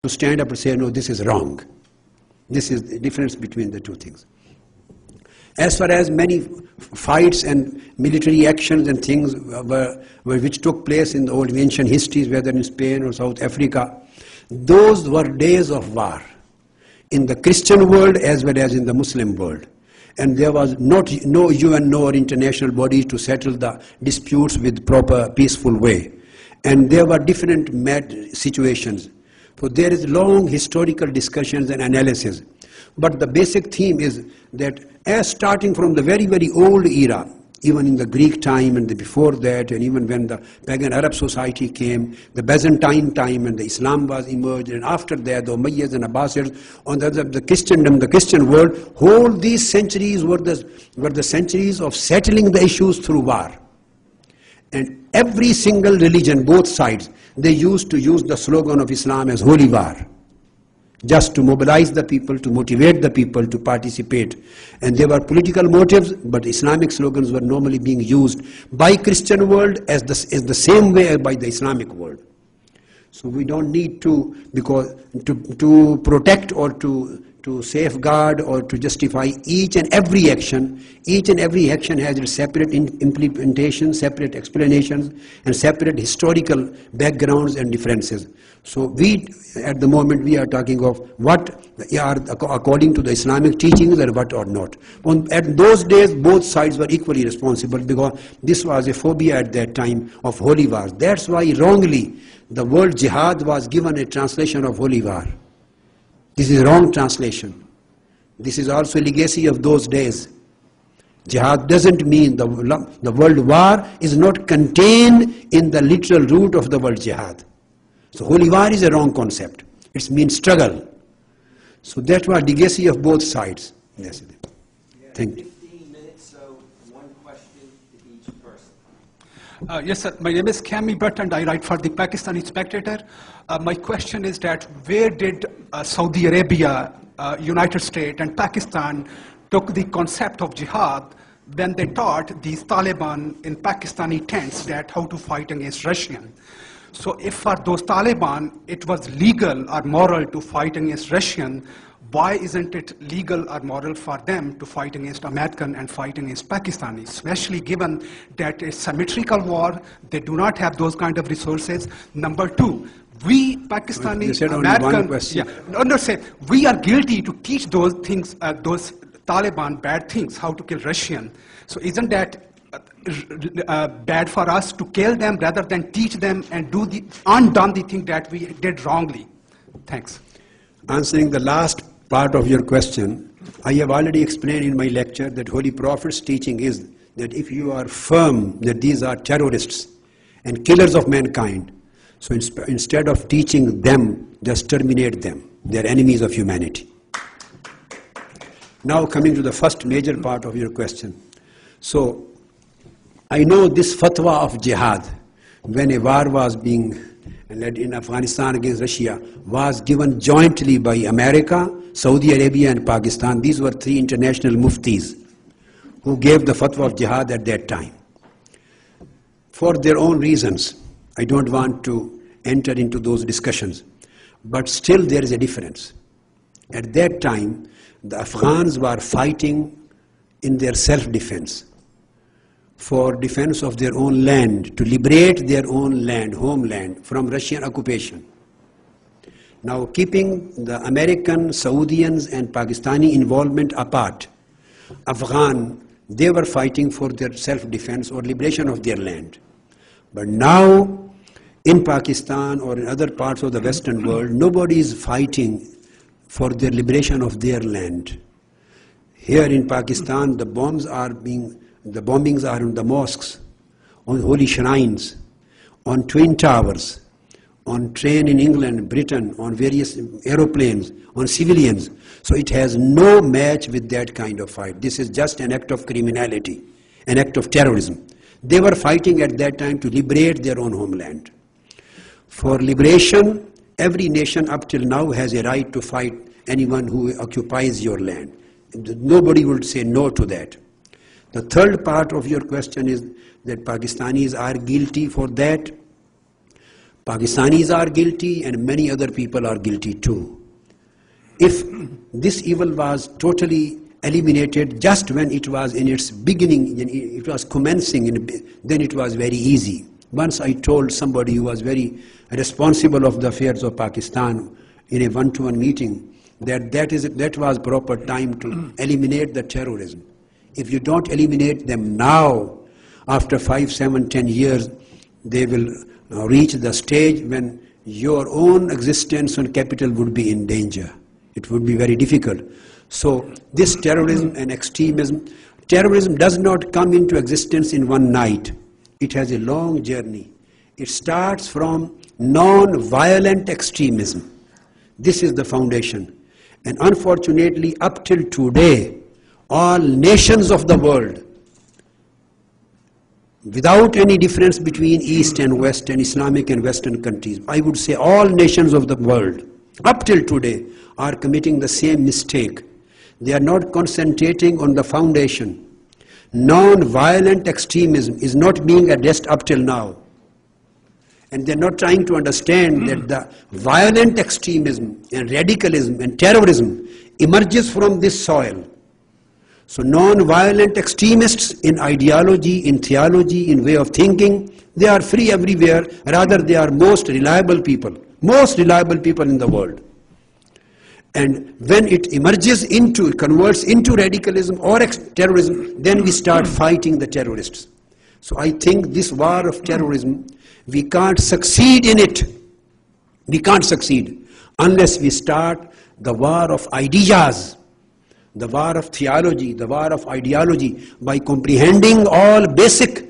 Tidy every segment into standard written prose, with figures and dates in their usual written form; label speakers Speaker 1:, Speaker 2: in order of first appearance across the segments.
Speaker 1: to stand up and say, no, this is wrong. This is the difference between the two things. As far as many fights and military actions and things which took place in the old ancient histories, whether in Spain or South Africa, those were days of war in the Christian world as well as in the Muslim world. And there was no UN nor international body to settle the disputes with proper peaceful way. And there were different mad situations. So there is long historical discussions and analysis. But the basic theme is that as starting from the very, very old era, even in the Greek time and before that, and even when the pagan Arab society came, the Byzantine time and the Islam was emerged, and after that the Umayyads and Abbasids, on the Christendom, the Christian world, all these centuries were the centuries of settling the issues through war. And every single religion, both sides, they used to use the slogan of Islam as holy war, just to mobilize the people, to motivate the people to participate. And there were political motives, but Islamic slogans were normally being used by Christian world as the same way as by the Islamic world. So we don't need to, because to protect or to safeguard or to justify each and every action has its separate implementation, separate explanations, and separate historical backgrounds and differences. So at the moment, we are talking of what are according to the Islamic teachings and what or not. At those days, both sides were equally responsible, because this was a phobia at that time of holy wars. That's why wrongly the word jihad was given a translation of holy war. This is a wrong translation. This is also a legacy of those days. Jihad doesn't mean the word war is not contained in the literal root of the word jihad. So holy war is a wrong concept. It means struggle. So that was legacy of both sides. Yes. Thank you.
Speaker 2: 15 minutes, so one question to each person.
Speaker 3: Yes, sir. My name is Cami Bhatt and I write for the Pakistani Spectator. My question is that where did Saudi Arabia, United States and Pakistan took the concept of jihad when they taught these Taliban in Pakistani tents that how to fight against Russian? So if for those Taliban it was legal or moral to fight against Russian, why isn't it legal or moral for them to fight against American and fight against Pakistani, especially given that it's symmetrical war, they do not have those kind of resources. Number two, we Pakistani,
Speaker 1: you said
Speaker 3: American,
Speaker 1: only one question.
Speaker 3: We are guilty to teach those things, those Taliban bad things, how to kill Russian. So isn't that bad for us to kill them rather than teach them and undone the thing that we did wrongly? Thanks.
Speaker 1: Answering the last part of your question, I have already explained in my lecture that Holy Prophet's teaching is that if you are firm that these are terrorists and killers of mankind, so instead of teaching them, just terminate them. They are enemies of humanity. Now coming to the first major part of your question. So I know this fatwa of jihad, when a war was being led in Afghanistan against Russia, was given jointly by America, Saudi Arabia and Pakistan. These were three international muftis who gave the fatwa of jihad at that time. For their own reasons, I don't want to enter into those discussions, but still there is a difference. At that time, the Afghans were fighting in their self-defense, for defense of their own land, to liberate their own land, homeland, from Russian occupation. Now, keeping the American, Saudians and Pakistani involvement apart, Afghan, they were fighting for their self-defense or liberation of their land. But now, in Pakistan or in other parts of the Western world, nobody is fighting for the liberation of their land. Here in Pakistan, the bombings are on the mosques, on holy shrines, on twin towers, on train in England, Britain, on various aeroplanes, on civilians. So it has no match with that kind of fight. This is just an act of criminality, an act of terrorism. They were fighting at that time to liberate their own homeland. For liberation, every nation up till now has a right to fight anyone who occupies your land. Nobody would say no to that. The third part of your question is that Pakistanis are guilty for that. Pakistanis are guilty and many other people are guilty too. If this evil was totally eliminated just when it was in its beginning, it was commencing, then it was very easy. Once I told somebody who was very responsible of the affairs of Pakistan in a one-to-one meeting that was proper time to eliminate the terrorism. If you don't eliminate them now, after 5, 7, 10 years, they will reach the stage when your own existence and capital would be in danger. It would be very difficult. So this terrorism and extremism, terrorism does not come into existence in one night. It has a long journey. It starts from non-violent extremism. This is the foundation. And unfortunately, up till today, all nations of the world, without any difference between East and West and Islamic and Western countries, I would say all nations of the world, up till today, are committing the same mistake. They are not concentrating on the foundation. Non-violent extremism is not being addressed up till now. And they're not trying to understand that the violent extremism and radicalism and terrorism emerges from this soil. So non-violent extremists in ideology, in theology, in way of thinking, they are free everywhere. Rather, they are most reliable people in the world. And when it emerges into, converts into radicalism or terrorism, then we start fighting the terrorists. So I think this war of terrorism, we can't succeed in it. We can't succeed unless we start the war of ideas, the war of theology, the war of ideology, by comprehending all basic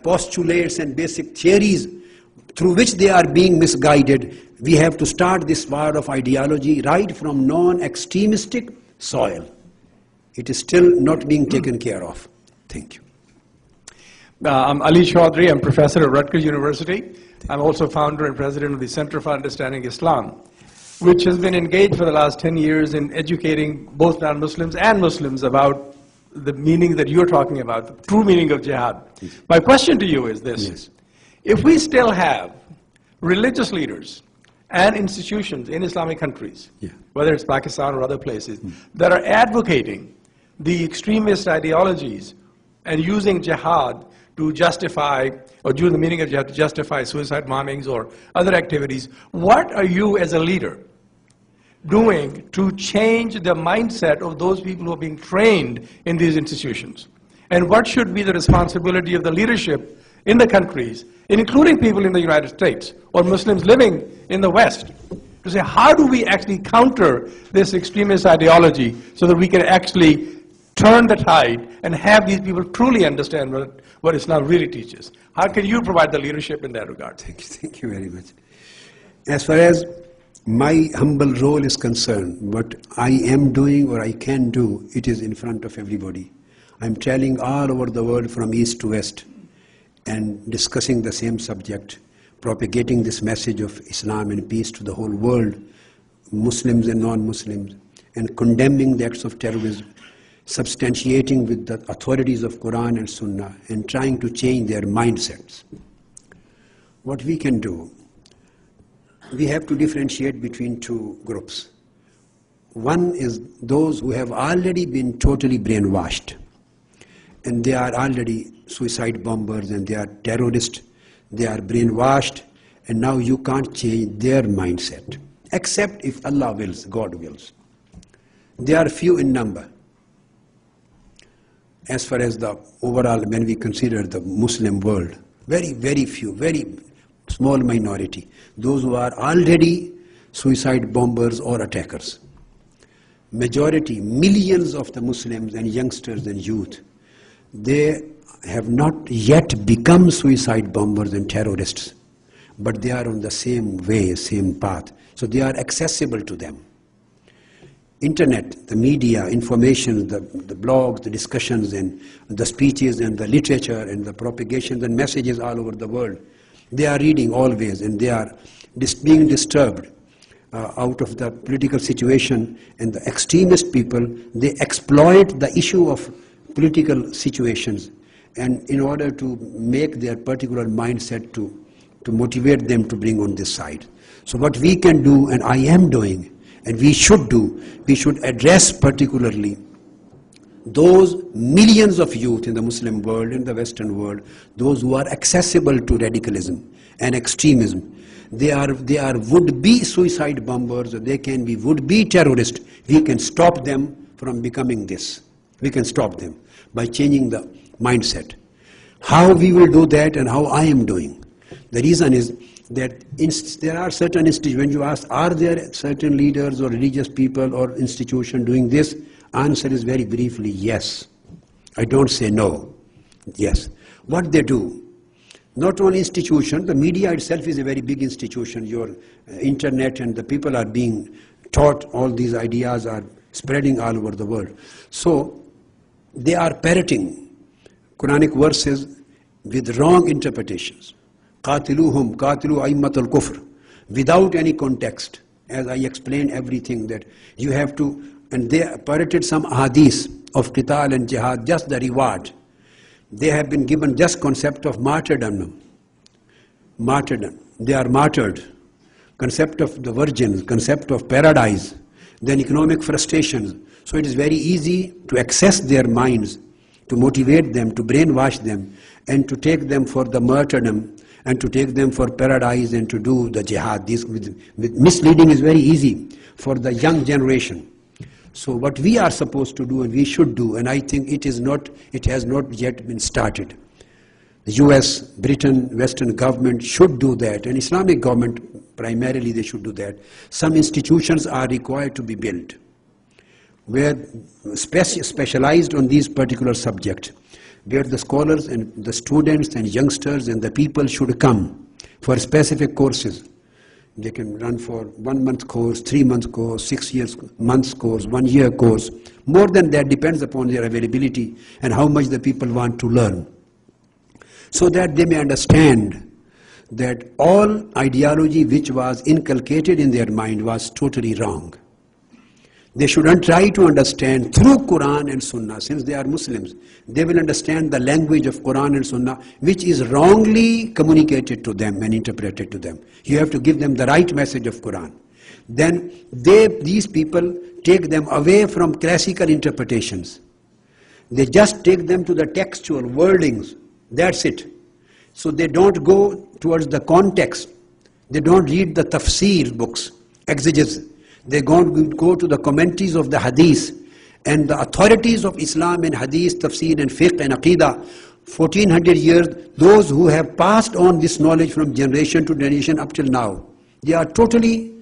Speaker 1: postulates and basic theories through which they are being misguided. We have to start this war of ideology right from non-extremistic soil. It is still not being taken care of. Thank you.
Speaker 4: I'm Ali Chaudhry. I'm professor at Rutgers University. I'm also founder and president of the Center for Understanding Islam, which has been engaged for the last 10 years in educating both non-Muslims and Muslims about the meaning that you're talking about, the true meaning of jihad.
Speaker 1: Yes.
Speaker 4: My question to you is this.
Speaker 1: Yes.
Speaker 4: If we still have religious leaders and institutions in Islamic countries, whether it's Pakistan or other places, that are advocating the extremist ideologies and using jihad to justify, or due to the meaning of jihad, to justify suicide bombings or other activities, what are you as a leader doing to change the mindset of those people who are being trained in these institutions? And what should be the responsibility of the leadership in the countries, including people in the United States or Muslims living in the West, to say, how do we actually counter this extremist ideology so that we can actually turn the tide and have these people truly understand what Islam really teaches? How can you provide the leadership in that regard?
Speaker 1: Thank you very much. As far as my humble role is concerned, what I am doing or I can do, it is in front of everybody. I'm traveling all over the world from east to west and discussing the same subject, propagating this message of Islam and peace to the whole world, Muslims and non-Muslims, and condemning the acts of terrorism, substantiating with the authorities of Quran and Sunnah, and trying to change their mindsets. What we can do, we have to differentiate between two groups. One is those who have already been totally brainwashed, and they are already suicide bombers and they are terrorists, they are brainwashed, and now you can't change their mindset, except if Allah wills, God wills. They are few in number. As far as the overall, when we consider the Muslim world, very, very few, very small minority, those who are already suicide bombers or attackers. Majority, millions of the Muslims and youngsters and youth, they have not yet become suicide bombers and terrorists, but they are on the same way, same path. So they are accessible to them. Internet, the media, information, the blogs, the discussions, and the speeches, and the literature, and the propagations and messages all over the world, they are reading always, and they are being disturbed out of the political situation. And the extremist people, they exploit the issue of political situations, and in order to make their particular mindset to to motivate them to bring on this side. So what we can do, and I am doing, and we should do, we should address particularly those millions of youth in the Muslim world, in the Western world, those who are accessible to radicalism and extremism. They are would-be suicide bombers, or they can be would-be terrorists. We can stop them from becoming this. We can stop them by changing the mindset. How we will do that and how I am doing. The reason is that there are certain institutions, when you ask, are there certain leaders or religious people or institutions doing this? Answer is very briefly, yes. I don't say no. Yes. What they do, not only institution, the media itself is a very big institution. Your internet and the people are being taught, all these ideas are spreading all over the world. So they are parroting Quranic verses with wrong interpretations. قَاتِلُوهُمْ قَاتِلُوا أَئِمَّةَ الْكُفْرِ, without any context. As I explained everything, that you have to, and they parroted some hadith of qital and jihad, just the reward. They have been given just concept of martyrdom. Martyrdom. They are martyred. Concept of the virgins, concept of paradise, then economic frustrations. So it is very easy to access their minds, to motivate them, to brainwash them, and to take them for the martyrdom, and to take them for paradise, and to do the jihad. This with misleading is very easy for the young generation. So what we are supposed to do and we should do, and I think it has not yet been started. The US, Britain, Western government should do that, and Islamic government primarily they should do that. Some institutions are required to be built where specialized on these particular subjects, where the scholars and the students and youngsters and the people should come for specific courses. They can run for 1 month course, 3 month course, 6 months course, 1 year course. More than that depends upon their availability and how much the people want to learn. So that they may understand that all ideology which was inculcated in their mind was totally wrong. They shouldn't try to understand through Quran and Sunnah. Since they are Muslims, they will understand the language of Quran and Sunnah, which is wrongly communicated to them and interpreted to them. You have to give them the right message of Quran. Then these people take them away from classical interpretations. They just take them to the textual wordings. That's it. So they don't go towards the context. They don't read the tafsir books, exegesis. They go to the commentaries of the hadith and the authorities of Islam and hadith, tafsir and fiqh and aqidah. 1400 years, those who have passed on this knowledge from generation to generation up till now, they are totally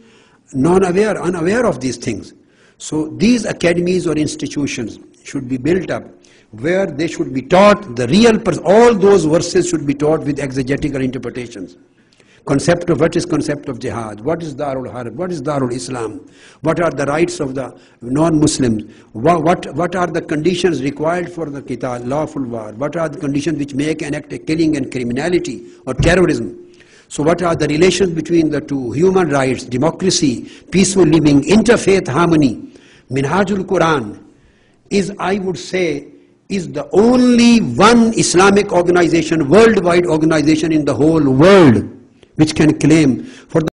Speaker 1: unaware of these things. So these academies or institutions should be built up where they should be taught the real, all those verses should be taught with exegetical interpretations. Concept of what is concept of jihad, what is Darul Harb, what is Darul Islam, what are the rights of the non-Muslims, what are the conditions required for the qital, lawful war, what are the conditions which make an act of killing and criminality or terrorism. So what are the relations between the two, human rights, democracy, peaceful living, interfaith harmony. Minhajul Quran is, I would say, is the only one Islamic organization, worldwide organization in the whole world, which can claim for the